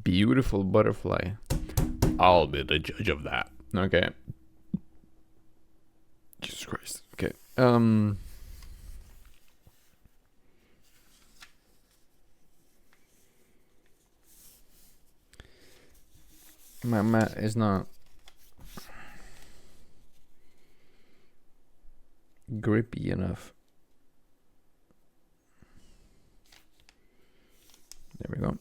beautiful butterfly. I'll be the judge of that. Okay. Jesus Christ. Okay. My mat is not grippy enough. There we go.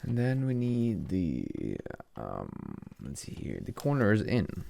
And then we need the, let's see here, the corners in.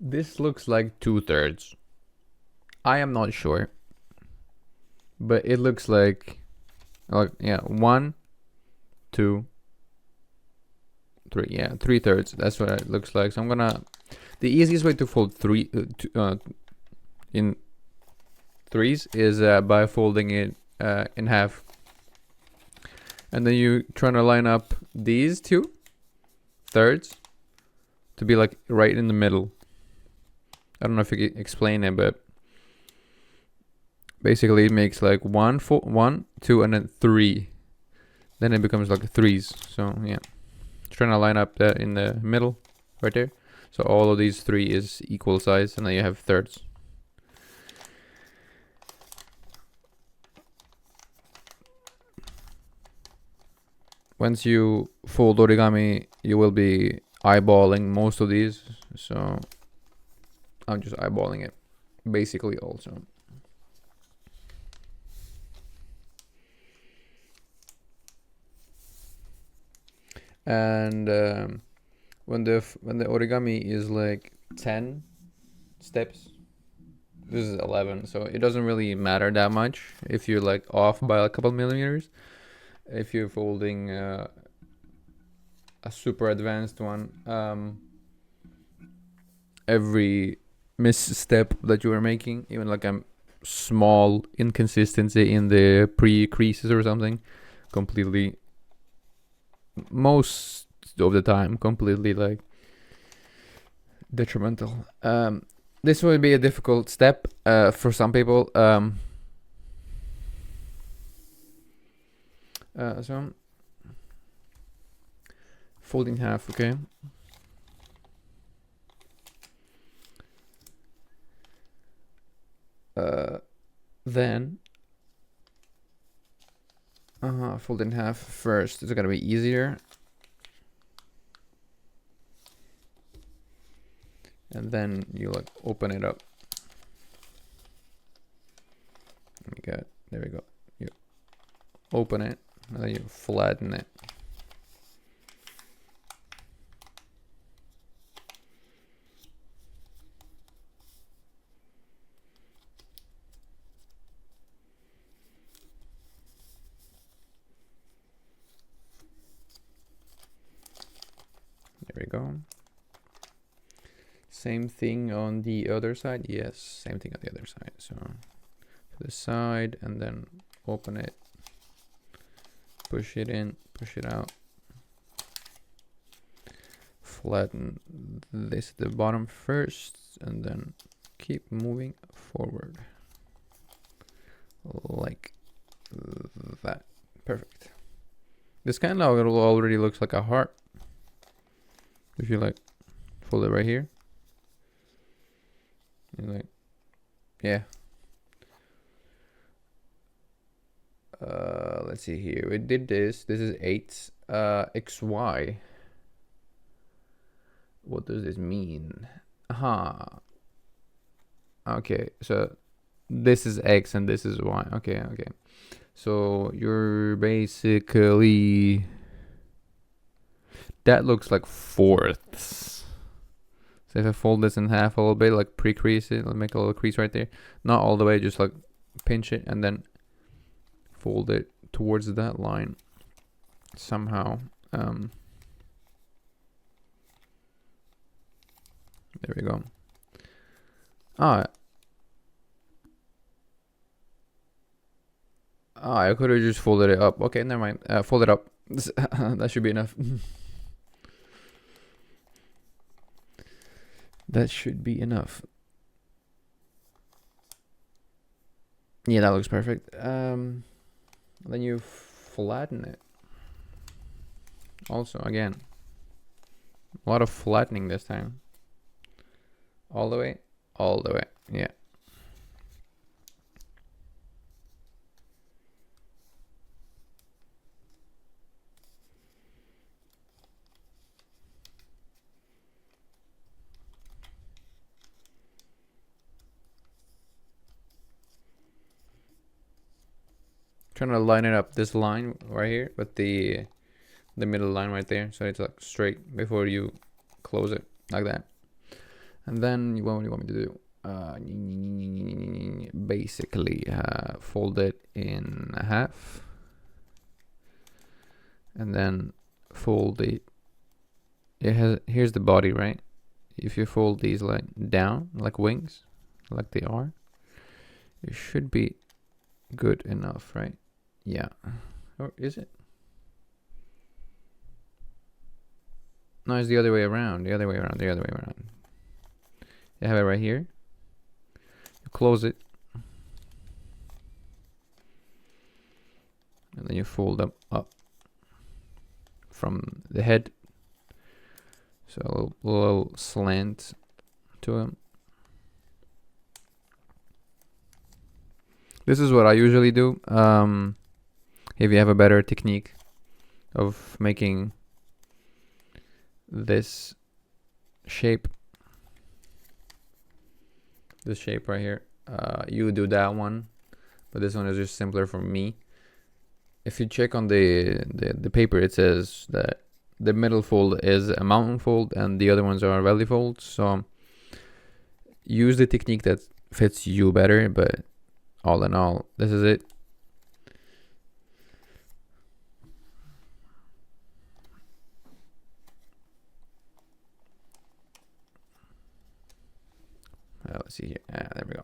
This looks like 2/3. I am not sure, but it looks like yeah, 1, 2, 3. Yeah, 3/3. That's what it looks like. So I'm gonna. The easiest way to fold in threes is by folding it in half, and then you trying to line up these 2/3 to be like right in the middle. I don't know if you can explain it, but basically it makes like 1, 2, and then 3. Then it becomes like threes. So yeah, trying to line up that in the middle, right there. So all of these 3 is equal size, and then you have thirds. Once you fold origami, you will be eyeballing most of these. So I'm just eyeballing it, basically also. And when the origami is like 10 steps, this is 11, so it doesn't really matter that much if you're like off by a couple millimeters. If you're folding a super advanced one, every misstep that you are making, even like a small inconsistency in the pre-creases or something, completely, most of the time, completely like detrimental. This will be a difficult step for some people. So folding half, okay. Then fold in half first. It's gonna be easier. And then you like open it up. There we go. You open it, and then you flatten it. There we go. Same thing on the other side. Yes, same thing on the other side. So to the side, and then open it, push it in, push it out, flatten this at the bottom first, and then keep moving forward like that. Perfect. This kind of already looks like a heart if you like fold it right here. You're like, yeah, Let's see here. We did this. This is 8. XY. What does this mean? Aha. Okay, so this is X and this is Y. Okay, okay. So you're basically... That looks like fourths. So if I fold this in half a little bit, like pre-crease it, I'll make a little crease right there. Not all the way, just like pinch it and then fold it towards that line somehow. There we go. I could have just folded it up. Okay, never mind. Fold it up. That should be enough. That should be enough. Yeah, that looks perfect. Then you flatten it. Also, again, a lot of flattening this time. All the way, yeah. Trying to line it up, this line right here, with the middle line right there, so it's like straight before you close it, like that. And then what do you want me to do? Basically, fold it in half, and then fold it. Here's the body, right? If you fold these like down, like wings, like they are, it should be good enough, right? Yeah. Or is it? No, it's the other way around. The other way around. You have it right here. You close it. And then you fold them up from the head. So a little slant to them. This is what I usually do. If you have a better technique of making this shape right here, you do that one, but this one is just simpler for me. If you check on the paper, it says that the middle fold is a mountain fold and the other ones are valley folds. So use the technique that fits you better, but all in all, this is it. Let's see here. There we go.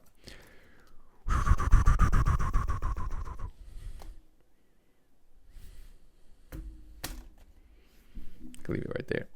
Leave it right there.